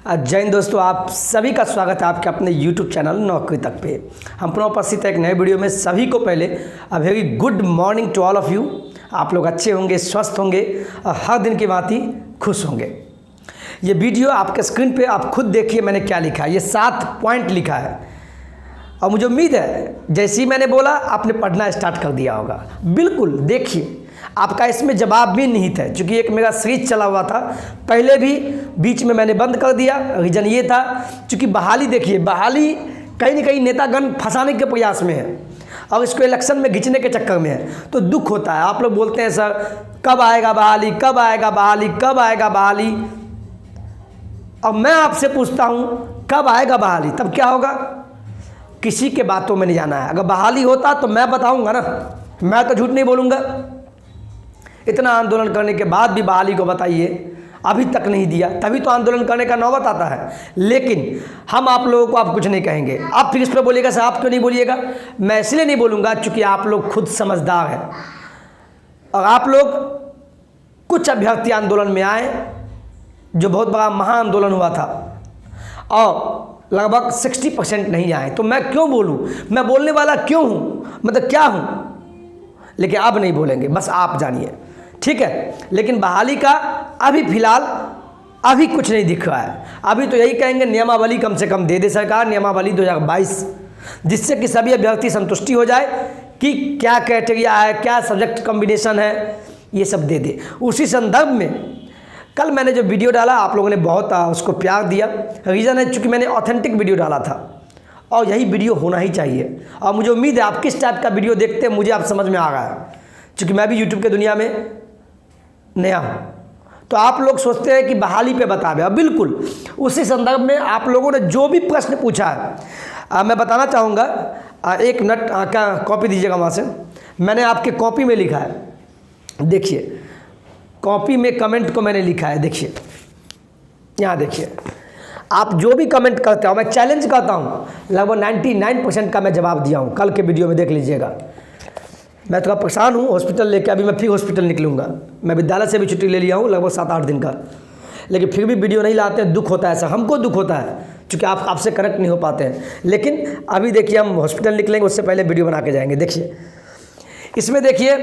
जय हिंद दोस्तों, आप सभी का स्वागत है आपके अपने YouTube चैनल नौकरी तक पे। हम पुनः उपस्थित है एक नए वीडियो में। सभी को पहले a very good morning to all of you. आप लोग अच्छे होंगे, स्वस्थ होंगे और हर दिन की भांति खुश होंगे। ये वीडियो आपके स्क्रीन पे आप खुद देखिए मैंने क्या लिखा है। ये 7 पॉइंट लिखा है और मुझे उम्मीद है जैसे ही मैंने बोला आपने पढ़ना स्टार्ट कर दिया होगा। बिल्कुल देखिए, आपका इसमें जवाब भी निहित है। क्योंकि एक मेरा सीरीज चला हुआ था पहले भी, बीच में मैंने बंद कर दिया। रीज़न ये था क्योंकि बहाली, देखिए बहाली कहीं ना कहीं नेतागण फंसाने के प्रयास में है और इसको इलेक्शन में खींचने के चक्कर में है, तो दुख होता है। आप लोग बोलते हैं सर कब आएगा बहाली, कब आएगा बहाली, कब आएगा बहाली। अब मैं आपसे पूछता हूँ कब आएगा बहाली, तब क्या होगा? किसी के बातों में नहीं जाना है। अगर बहाली होता तो मैं बताऊँगा ना, मैं तो झूठ नहीं बोलूँगा। इतना आंदोलन करने के बाद भी बहाली को बताइए अभी तक नहीं दिया, तभी तो आंदोलन करने का नौबत आता है। लेकिन हम आप लोगों को आप कुछ नहीं कहेंगे। आप फिर इस पर बोलिएगा सर आप क्यों नहीं बोलिएगा? मैं इसलिए नहीं बोलूँगा क्योंकि आप लोग खुद समझदार हैं और आप लोग कुछ अभ्यर्थी आंदोलन में आए जो बहुत बड़ा महा आंदोलन हुआ था और लगभग 60% नहीं आए। तो मैं क्यों बोलूँ? मैं बोलने वाला क्यों हूँ, मतलब क्या हूँ? लेकिन अब नहीं बोलेंगे, बस आप जानिए, ठीक है। लेकिन बहाली का अभी फिलहाल अभी कुछ नहीं दिख रहा है। अभी तो यही कहेंगे नियमावली कम से कम दे दे सरकार, नियमावली 2022, जिससे कि सभी अभ्यर्थी संतुष्टि हो जाए कि क्या क्राइटेरिया है, क्या सब्जेक्ट कॉम्बिनेशन है, ये सब दे दे। उसी संदर्भ में कल मैंने जो वीडियो डाला आप लोगों ने बहुत उसको प्यार दिया। रीज़न है चूँकि मैंने ऑथेंटिक वीडियो डाला था और यही वीडियो होना ही चाहिए। और मुझे उम्मीद है आप किस टाइप का वीडियो देखते हैं मुझे आप समझ में आ रहा है, क्योंकि मैं भी यूट्यूब के दुनिया में नया हूँ। तो आप लोग सोचते हैं कि बहाली पे बता दे, बिल्कुल उसी संदर्भ में आप लोगों ने जो भी प्रश्न पूछा है मैं बताना चाहूँगा। एक मिनट क्या कॉपी दीजिएगा वहाँ से, मैंने आपके कॉपी में लिखा है, देखिए कॉपी में कमेंट को मैंने लिखा है। देखिए यहाँ देखिए, आप जो भी कमेंट करते हो मैं चैलेंज करता हूँ, लगभग 99% का मैं जवाब दिया हूँ। कल के वीडियो में देख लीजिएगा। मैं थोड़ा परेशान हूँ हॉस्पिटल लेके, अभी मैं फिर हॉस्पिटल निकलूँगा। मैं विद्यालय से भी छुट्टी ले लिया हूँ लगभग 7-8 दिन का, लेकिन फिर भी वीडियो नहीं लाते हैं। दुख होता है, ऐसा हमको दुख होता है क्योंकि आप आपसे कनेक्ट नहीं हो पाते हैं। लेकिन अभी देखिए हम हॉस्पिटल निकलेंगे, उससे पहले वीडियो बना के जाएंगे। देखिए इसमें देखिए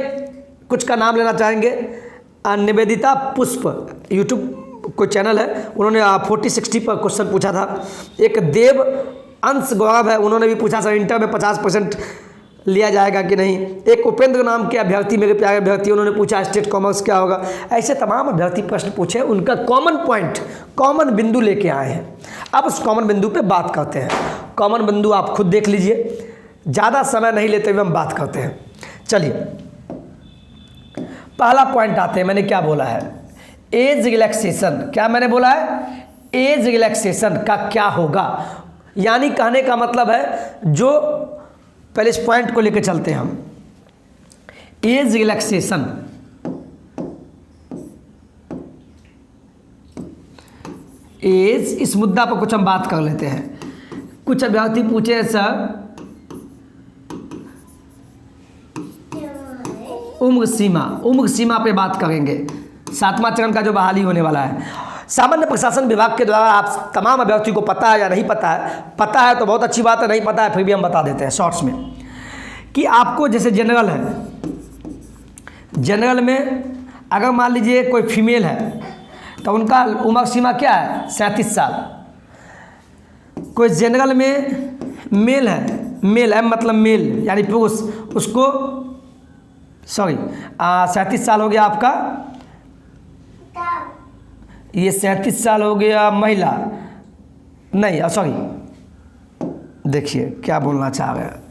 कुछ का नाम लेना चाहेंगे। निवेदिता पुष्प यूट्यूब कोई चैनल है, उन्होंने 40-60 पर क्वेश्चन पूछा था। एक देव अंश गौरव है, उन्होंने भी पूछा सर इंटर में 50% लिया जाएगा कि नहीं। एक उपेंद्र नाम के अभ्यर्थी, मेरे प्यारे अभ्यर्थी, उन्होंने पूछा स्टेट कॉमर्स क्या होगा। ऐसे तमाम अभ्यर्थी प्रश्न पूछे, उनका कॉमन पॉइंट, कॉमन बिंदु लेके आए हैं। अब उस कॉमन बिंदु पे बात करते हैं। कॉमन बिंदु आप खुद देख लीजिए, ज़्यादा समय नहीं लेते हुए हम बात करते हैं। चलिए पहला पॉइंट आते हैं। मैंने क्या बोला है? Age relaxation. क्या मैंने बोला है? एज रिलैक्सेशन का क्या होगा, यानी कहने का मतलब है जो पहले इस पॉइंट को लेकर चलते हैं हम। एज रिलैक्सेशन, एज, इस मुद्दा पर कुछ हम बात कर लेते हैं। कुछ अभ्यर्थी पूछे सर उम्र सीमा, उम्र सीमा पे बात करेंगे। 7वां चरण का जो बहाली होने वाला है, सामान्य प्रशासन विभाग के द्वारा आप तमाम अभ्यर्थियों को पता है या नहीं पता है? पता है तो बहुत अच्छी बात है, नहीं पता है फिर भी हम बता देते हैं शॉर्ट्स में कि आपको जैसे जनरल है, जनरल में अगर मान लीजिए कोई फीमेल है तो उनका उम्र सीमा क्या है? 37 साल। कोई जनरल में मेल है, मेल है मतलब मेल यानी पुरुष, उसको 37 साल हो गया आपका, ये 37 साल हो गया महिला, नहीं सॉरी, देखिए क्या बोलना चाह रहे हैं।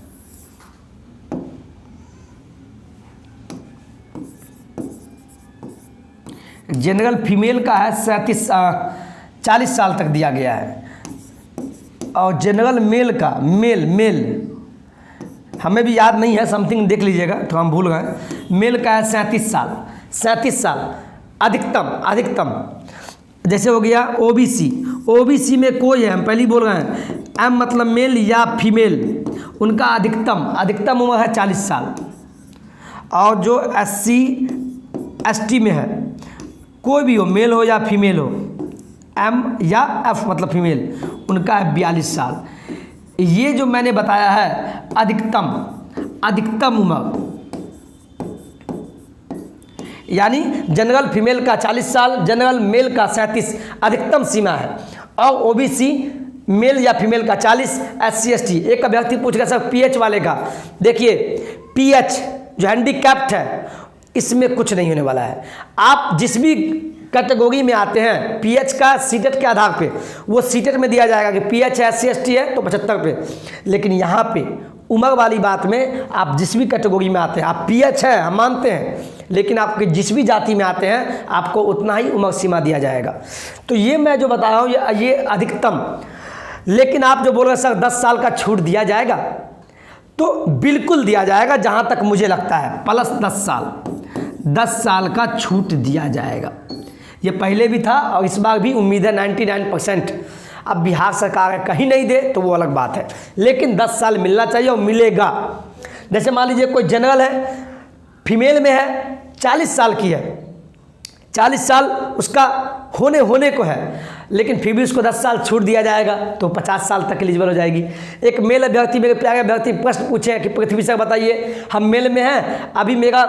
जनरल फीमेल का है 40 साल तक दिया गया है और जनरल मेल का, मेल हमें भी याद नहीं है, समथिंग देख लीजिएगा तो हम भूल गए। मेल का है 37 साल, 37 साल अधिकतम। जैसे हो गया ओबीसी, ओबीसी में कोई है, हम पहले ही बोल रहे हैं, एम मतलब मेल या फीमेल, उनका अधिकतम उम्र है 40 साल। और जो SC ST में है, कोई भी हो, मेल हो या फीमेल हो, एम या एफ मतलब फीमेल, उनका है 42 साल। ये जो मैंने बताया है अधिकतम उम्र, यानी जनरल फीमेल का 40 साल, जनरल मेल का 37 अधिकतम सीमा है। और ओबीसी मेल या फीमेल का 40, SC ST। एक अभ्यर्थी पूछ रहा सर PH वाले का, देखिए PH जो हैंडीकैप्ड है इसमें कुछ नहीं होने वाला है। आप जिस भी कैटेगरी में आते हैं PH का सीटेट के आधार पे, वो सीटेट में दिया जाएगा कि PH है SC ST है तो 75 पे। लेकिन यहाँ पे उम्र वाली बात में आप जिस भी कैटेगरी में आते हैं, आप PH है हम मानते हैं, लेकिन आपके जिस भी जाति में आते हैं आपको उतना ही उम्र सीमा दिया जाएगा। तो ये मैं जो बता रहा हूँ ये अधिकतम। लेकिन आप जो बोल रहे हैं सर 10 साल का छूट दिया जाएगा, तो बिल्कुल दिया जाएगा। जहाँ तक मुझे लगता है प्लस 10 साल का छूट दिया जाएगा। ये पहले भी था और इस बार भी उम्मीद है 99%। अब बिहार सरकार कहीं नहीं दे तो वो अलग बात है, लेकिन 10 साल मिलना चाहिए और मिलेगा। जैसे मान लीजिए कोई जनरल है, फीमेल में है, 40 साल की है, 40 साल उसका होने को है, लेकिन फिर भी उसको 10 साल छूट दिया जाएगा तो 50 साल तक एलिजिबल हो जाएगी। एक मेल अभ्यर्थी, मेरे प्यारे अभ्यर्थी प्रश्न पूछे कि पृथ्वी सर बताइए हम मेल में हैं, अभी मेरा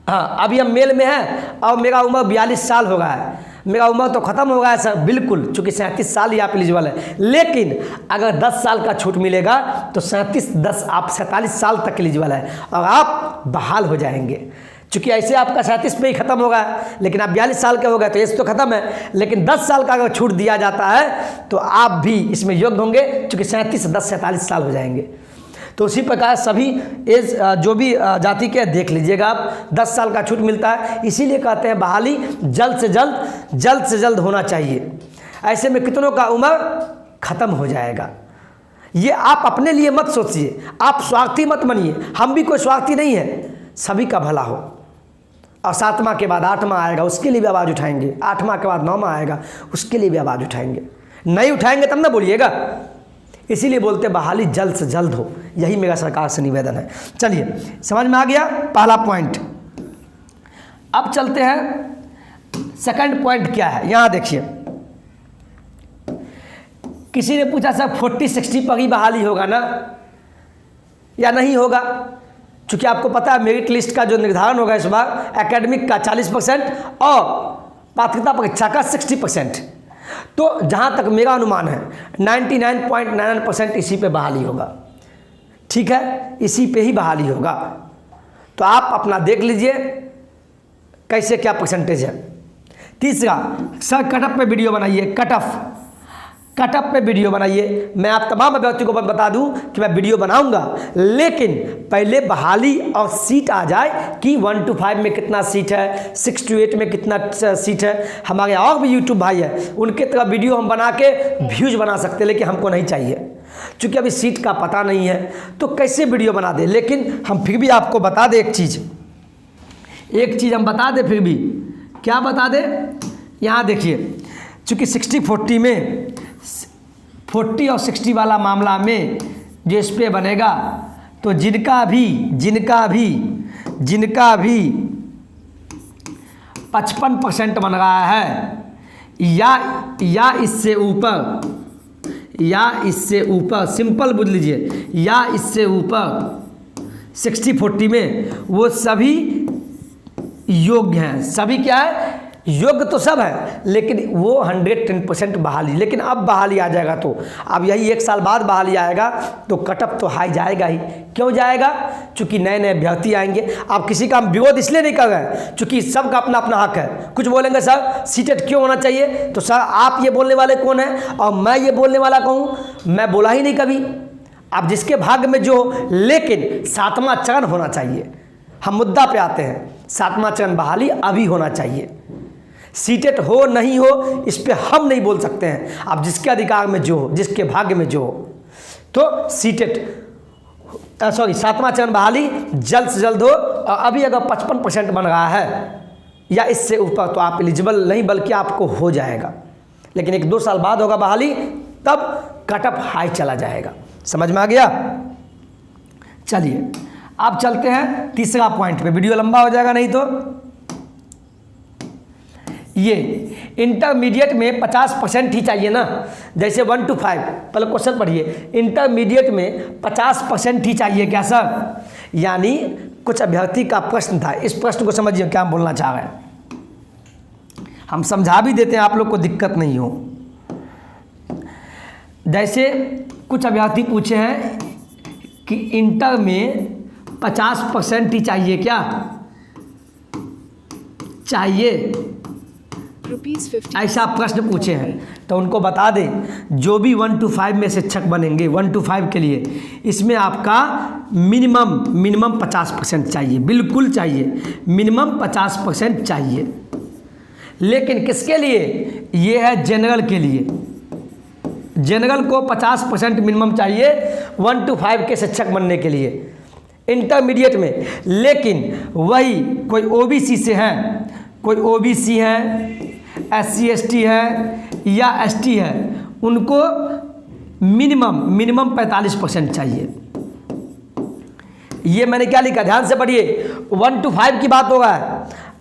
अभी हम मेल में हैं और मेरा उम्र 42 साल हो गया है, मेरा उम्र तो ख़त्म हो गया है सर। बिल्कुल, चूँकि 37 साल ही आप एलिजिबल है, लेकिन अगर 10 साल का छूट मिलेगा तो 37 आप 47 साल तक एलिजिबल है और आप बहाल हो जाएंगे। चूँकि ऐसे आपका 37 पे ही ख़त्म होगा, लेकिन आप 42 साल के हो गए तो एज तो ख़त्म है, लेकिन 10 साल का अगर छूट दिया जाता है तो आप भी इसमें योग्य होंगे, चूँकि 37 10 47 साल हो जाएंगे। तो उसी प्रकार सभी एज जो भी जाति के देख लीजिएगा आप, 10 साल का छूट मिलता है। इसीलिए कहते हैं बहाली जल्द से जल्द होना चाहिए। ऐसे में कितनों का उम्र ख़त्म हो जाएगा। ये आप अपने लिए मत सोचिए, आप स्वार्थी मत बनिए, हम भी कोई स्वार्थी नहीं है, सभी का भला हो। और 7वां के बाद 8वां आएगा उसके लिए भी आवाज़ उठाएंगे, 8वां के बाद 9वां आएगा उसके लिए भी आवाज़ उठाएंगे। नहीं उठाएंगे तब ना बोलिएगा। इसीलिए बोलते बहाली जल्द से जल्द हो, यही मेरा सरकार से निवेदन है। चलिए, समझ में आ गया पहला पॉइंट। अब चलते हैं सेकंड पॉइंट क्या है। यहां देखिए, किसी ने पूछा सर 40-60 पर ही बहाली होगा ना या नहीं होगा? चूँकि आपको पता है मेरिट लिस्ट का जो निर्धारण होगा इस बार एकेडमिक का 40% और पात्रता परीक्षा का 60%। तो जहाँ तक मेरा अनुमान है 99.99% इसी पे बहाली होगा। ठीक है, इसी पे ही बहाली होगा। तो आप अपना देख लीजिए कैसे क्या परसेंटेज है। तीसरा, सर कटअप पे वीडियो बनाइए, कटअप पे वीडियो बनाइए। मैं आप तमाम अभ्यर्थियों को बता दूं कि मैं वीडियो बनाऊंगा, लेकिन पहले बहाली और सीट आ जाए कि 1 to 5 में कितना सीट है, 6 to 8 में कितना सीट है। हमारे और भी यूट्यूब भाई है, उनके तरह वीडियो हम बना के व्यूज बना सकते हैं, लेकिन हमको नहीं चाहिए। चूँकि अभी सीट का पता नहीं है तो कैसे वीडियो बना दे। लेकिन हम फिर भी आपको बता दें एक चीज़ हम बता दें, फिर भी क्या बता दें। यहाँ देखिए, चूँकि 60-40 में 40 और 60 वाला मामला में जो इस पे बनेगा, तो जिनका भी 55% बन रहा है या इससे ऊपर सिंपल बुझ लीजिए, या इससे ऊपर 60-40 में, वो सभी योग्य हैं। सभी क्या है? योग्य तो सब है, लेकिन वो 110% बहाली। लेकिन अब बहाली आ जाएगा तो अब यही 1 साल बाद बहाली आएगा तो कटअप तो हाई जाएगा ही। क्यों जाएगा? चूँकि नए नए अभ्यर्थी आएंगे। आप किसी का विरोध इसलिए नहीं कर रहे हैं, चूँकि सबका अपना अपना हक है। कुछ बोलेंगे सर सीटेट क्यों होना चाहिए, तो सर आप ये बोलने वाले कौन हैं और मैं ये बोलने वाला कहूँ? मैं बोला ही नहीं कभी। आप जिसके भाग्य में जो, लेकिन 7वां चरण होना चाहिए। हम मुद्दा पे आते हैं, 7वां चरण बहाली अभी होना चाहिए। सीटेट हो नहीं हो इस पे हम नहीं बोल सकते हैं। आप जिसके अधिकार में जो हो, जिसके भाग्य में जो हो, तो सीटेट 7वां चरण बहाली जल्द से जल्द हो। और अभी अगर 55% बन रहा है या इससे ऊपर तो आप एलिजिबल नहीं, बल्कि आपको हो जाएगा। लेकिन 1-2 साल बाद होगा बहाली, तब कटअप हाई चला जाएगा। समझ में आ गया? चलिए अब चलते हैं तीसरा पॉइंट पे, वीडियो लंबा हो जाएगा नहीं तो। ये इंटरमीडिएट में 50% ही चाहिए ना, जैसे 1 to 5, पहले क्वेश्चन पढ़िए, इंटरमीडिएट में 50% ही चाहिए क्या सर? यानी कुछ अभ्यर्थी का प्रश्न था, इस प्रश्न को समझिए क्या हम बोलना चाह रहे हैं, हम समझा भी देते हैं, आप लोग को दिक्कत नहीं हो। जैसे कुछ अभ्यर्थी पूछे हैं कि इंटर में 50% ही चाहिए क्या? चाहिए, ऐसा प्रश्न पूछे हैं, तो उनको बता दें जो भी 1 to 5 में शिक्षक बनेंगे 1 to 5 के लिए, इसमें आपका मिनिमम 50% चाहिए, बिल्कुल चाहिए, मिनिमम 50% चाहिए। लेकिन किसके लिए? ये है जनरल के लिए, जनरल को 50% मिनिमम चाहिए 1 to 5 के शिक्षक बनने के लिए इंटरमीडिएट में। लेकिन वही कोई ओबीसी से है, कोई ओबीसी है, SC ST है या ST है, उनको मिनिमम 45% चाहिए। ये मैंने क्या लिखा, ध्यान से पढ़िए, 1 to 5 की बात होगा।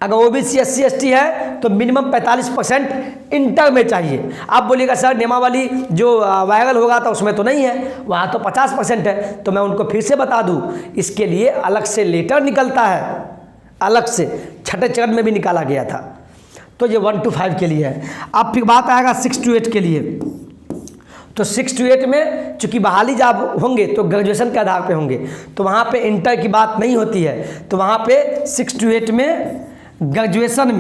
अगर ओबीसी SC ST है तो मिनिमम 45% इंटर में चाहिए। आप बोलिएगा सर नियमावली जो वायरल होगा था उसमें तो नहीं है, वहाँ तो 50% है। तो मैं उनको फिर से बता दूँ, इसके लिए अलग से लेटर निकलता है, अलग से छठे चरण में भी निकाला गया था। तो ये 1 to 5 के लिए है। अब फिर बात आएगा 6 to 8 के लिए। तो 6 to 8 में चूँकि बहाली जब होंगे तो ग्रेजुएशन के आधार पे होंगे, तो वहाँ पे इंटर की बात नहीं होती है। तो वहाँ पे 6 to 8 में ग्रेजुएशन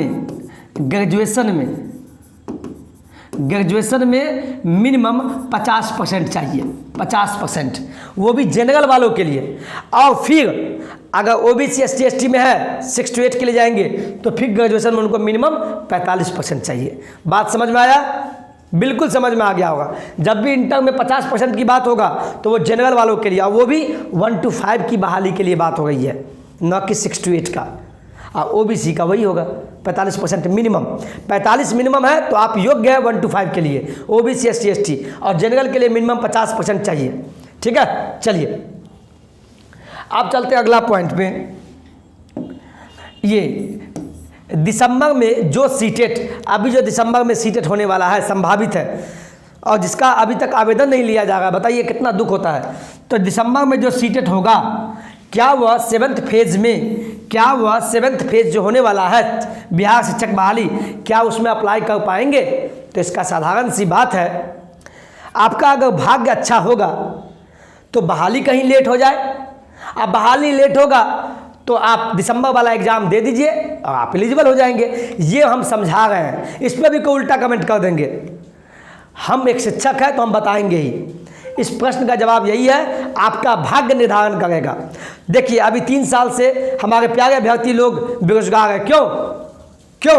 में मिनिमम 50% चाहिए, 50%, वो भी जनरल वालों के लिए। और फिर अगर ओबीसी SC ST में है 6 to 8 के लिए जाएंगे तो फिर ग्रेजुएशन में उनको मिनिमम 45% चाहिए। बात समझ में आया? बिल्कुल समझ में आ गया होगा। जब भी इंटर में 50% की बात होगा तो वो जनरल वालों के लिए, और वो भी 1 to 5 की बहाली के लिए बात हो गई है, न कि 6 to 8 का। और ओबीसी का वही होगा 45% मिनिमम। 45 मिनिमम है तो आप योग्य है 1 to 5 के लिए, ओबीसी SC ST, और जनरल के लिए मिनिमम 50% चाहिए। ठीक है, चलिए आप चलते हैं अगला पॉइंट पे। ये दिसंबर में जो सीटेट, अभी जो दिसंबर में सीटेट होने वाला है, संभावित है, और जिसका अभी तक आवेदन नहीं लिया जा रहा, बताइए कितना दुख होता है। तो दिसंबर में जो सीटेट होगा, क्या वह 7th फेज में, क्या वह 7th फेज जो होने वाला है बिहार शिक्षक बहाली, क्या उसमें अप्लाई कर पाएंगे? तो इसका साधारण सी बात है, आपका अगर भाग्य अच्छा होगा तो बहाली कहीं लेट हो जाए, अब बहाली लेट होगा तो आप दिसंबर वाला एग्ज़ाम दे दीजिए और आप एलिजिबल हो जाएंगे। ये हम समझा रहे हैं, इस पर भी कोई उल्टा कमेंट कर देंगे। हम एक शिक्षक है तो हम बताएंगे ही। इस प्रश्न का जवाब यही है, आपका भाग्य निर्धारण करेगा। देखिए अभी 3 साल से हमारे प्यारे अभ्यर्थी लोग बेरोजगार हैं। क्यों?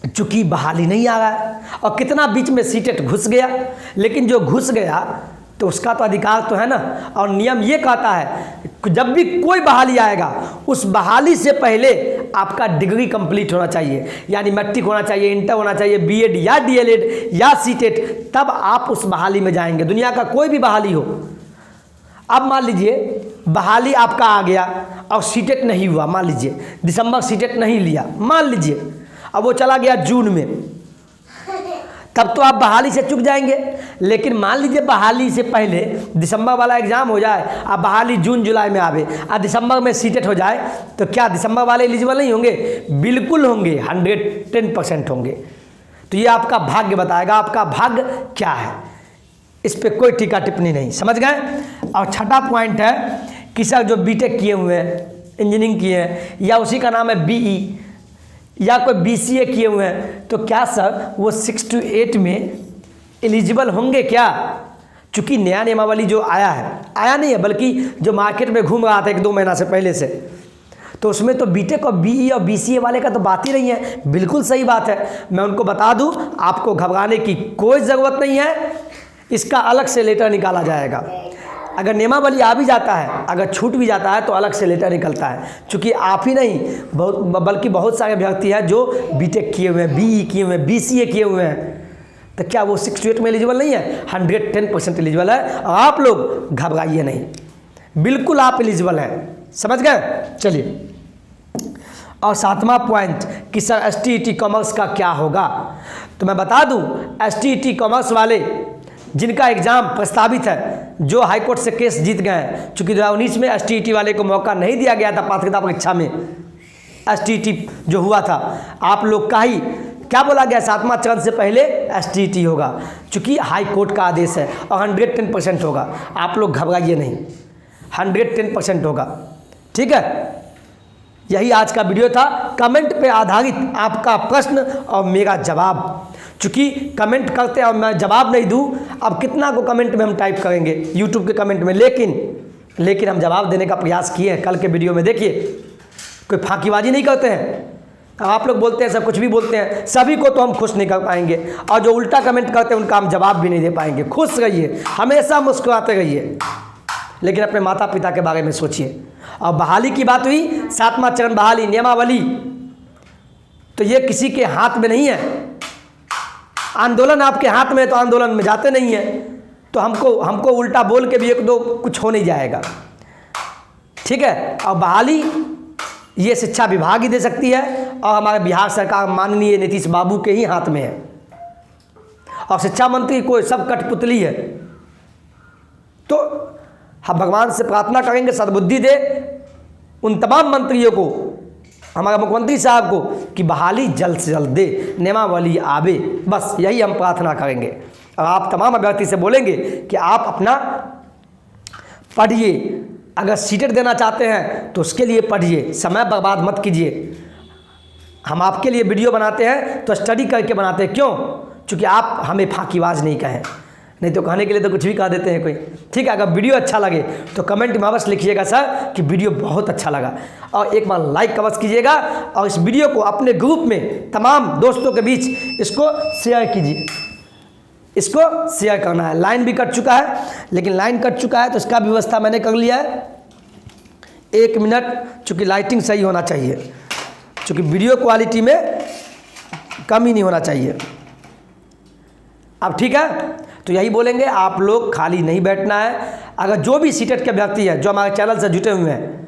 चूँकि बहाली नहीं आ रहा है, और कितना बीच में सीटेट घुस गया। लेकिन जो घुस गया तो उसका तो अधिकार तो है ना, और नियम ये कहता है जब भी कोई बहाली आएगा उस बहाली से पहले आपका डिग्री कंप्लीट होना चाहिए, यानी मैट्रिक होना चाहिए, इंटर होना चाहिए, बीएड या डीएलएड या सीटेट, तब आप उस बहाली में जाएंगे। दुनिया का कोई भी बहाली हो। अब मान लीजिए बहाली आपका आ गया और सीटेट नहीं हुआ, मान लीजिए दिसंबर सीटेट नहीं लिया, मान लीजिए अब वो चला गया जून में, तब तो आप बहाली से चूक जाएंगे। लेकिन मान लीजिए बहाली से पहले दिसंबर वाला एग्ज़ाम हो जाए, अब बहाली जून जुलाई में आवे और दिसंबर में सीटेट हो जाए, तो क्या दिसंबर वाले एलिजिबल नहीं होंगे? बिल्कुल होंगे, 110% होंगे। तो ये आपका भाग्य बताएगा आपका भाग्य क्या है, इस पर कोई टीका टिप्पणी नहीं। समझ गए? और छठा पॉइंट है कि सर जो बीटेक किए हुए हैं, इंजीनियरिंग किए हैं, या उसी का नाम है बीई, या कोई BCA किए हुए हैं, तो क्या सर वो 6 to 8 में एलिजिबल होंगे क्या? चूँकि नया नियमावली जो आया नहीं है, बल्कि जो मार्केट में घूम रहा था 1-2 महीना से पहले से, तो उसमें तो बीटेक और BE और BCA वाले का तो बात ही नहीं है। बिल्कुल सही बात है। मैं उनको बता दूं, आपको घबराने की कोई ज़रूरत नहीं है, इसका अलग से लेटर निकाला जाएगा। अगर नियमावली आ भी जाता है, अगर छूट भी जाता है तो अलग से लेटर निकलता है। चूँकि आप ही नहीं बल्कि बहुत सारे अभ्यर्थी हैं जो बीटेक किए हुए हैं, BE किए हुए हैं, BCA किए हुए हैं, तो क्या वो 6 to 8 में एलिजिबल नहीं है? 110% एलिजिबल है। और आप लोग घबराइए नहीं, बिल्कुल आप एलिजिबल हैं। समझ गए? चलिए और 7वां पॉइंट कि सर STET कॉमर्स का क्या होगा। तो मैं बता दूं, STET कॉमर्स वाले जिनका एग्ज़ाम प्रस्तावित है, जो हाईकोर्ट से केस जीत गए हैं, चूँकि 2019 में STET वाले को मौका नहीं दिया गया था पात्रता परीक्षा में, STET जो हुआ था आप लोग का ही क्या बोला गया, 7वां चरण से पहले STET होगा, चूँकि हाई कोर्ट का आदेश है और 110% होगा। आप लोग घबराइए नहीं, 110% होगा, ठीक है। यही आज का वीडियो था, कमेंट पे आधारित आपका प्रश्न और मेरा जवाब। चूँकि कमेंट करते और मैं जवाब नहीं दूँ, अब कितना को कमेंट में हम टाइप करेंगे यूट्यूब के कमेंट में, लेकिन हम जवाब देने का प्रयास किए हैं। कल के वीडियो में देखिए, कोई फांकीबाजी नहीं करते हैं। आप लोग बोलते हैं सब कुछ भी बोलते हैं, सभी को तो हम खुश नहीं कर पाएंगे, और जो उल्टा कमेंट करते हैं उनका हम जवाब भी नहीं दे पाएंगे। खुश रहिए, हमेशा मुस्कुराते रहिए, लेकिन अपने माता पिता के बारे में सोचिए। और बहाली की बात हुई, 7वां चरण बहाली नियमावली, तो ये किसी के हाथ में नहीं है। आंदोलन आपके हाथ में है तो आंदोलन में जाते नहीं है, तो हमको उल्टा बोल के भी एक दो कुछ हो नहीं जाएगा, ठीक है। और बहाली ये शिक्षा विभाग ही दे सकती है, और हमारे बिहार सरकार माननीय नीतीश बाबू के ही हाथ में है, और शिक्षा मंत्री कोई सब कठपुतली है। तो हम भगवान से प्रार्थना करेंगे सद्बुद्धि दे उन तमाम मंत्रियों को, हमारे मुख्यमंत्री साहब को, कि बहाली जल्द से जल्द दे, नियमावली आवे, बस यही हम प्रार्थना करेंगे। और आप तमाम अभ्यर्थी से बोलेंगे कि आप अपना पढ़िए, अगर सीटेट देना चाहते हैं तो उसके लिए पढ़िए, समय बर्बाद मत कीजिए। हम आपके लिए वीडियो बनाते हैं तो स्टडी करके बनाते हैं, क्यों? क्योंकि आप हमें फांकीबाज नहीं कहें, नहीं तो कहने के लिए तो कुछ भी कह देते हैं कोई, ठीक है। अगर वीडियो अच्छा लगे तो कमेंट में अवश्य लिखिएगा सर कि वीडियो बहुत अच्छा लगा, और एक बार लाइक अवश्य कीजिएगा, और इस वीडियो को अपने ग्रुप में तमाम दोस्तों के बीच इसको शेयर कीजिए। इसको शेयर करना है। लाइन भी कट चुका है, लेकिन लाइन कट चुका है तो इसका व्यवस्था मैंने कर लिया है। 1 मिनट, चूँकि लाइटिंग सही होना चाहिए, चूँकि वीडियो क्वालिटी में कमी नहीं होना चाहिए। अब ठीक है, तो यही बोलेंगे, आप लोग खाली नहीं बैठना है। अगर जो भी सीटेट के अभ्यर्थी हैं जो हमारे चैनल से जुटे हुए हैं,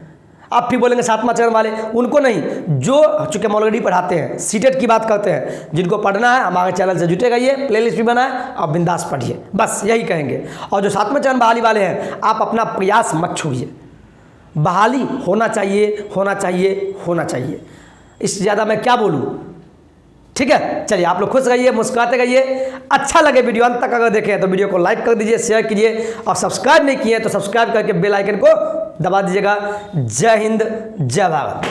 आप फिर बोलेंगे 7वां चरण वाले, उनको नहीं, जो चूँकि हम ऑलरेडी पढ़ाते हैं, सीटेट की बात करते हैं, जिनको पढ़ना है हमारे चैनल से जुटे रहिए, प्लेलिस्ट भी बनाए और बिंदास पढ़िए, बस यही कहेंगे। और जो 7वां चरण बहाली वाले हैं, आप अपना प्रयास मत छोड़िए, बहाली होना चाहिए, होना चाहिए, होना चाहिए। इससे ज़्यादा मैं क्या बोलूँ, ठीक है। चलिए, आप लोग खुश रहिए, मुस्कुराते रहिए। अच्छा लगे वीडियो अंत तक अगर देखें तो वीडियो को लाइक कर दीजिए, शेयर कीजिए, और सब्सक्राइब नहीं किए तो सब्सक्राइब करके बेल आइकन को दबा दीजिएगा। जय हिंद, जय भारत।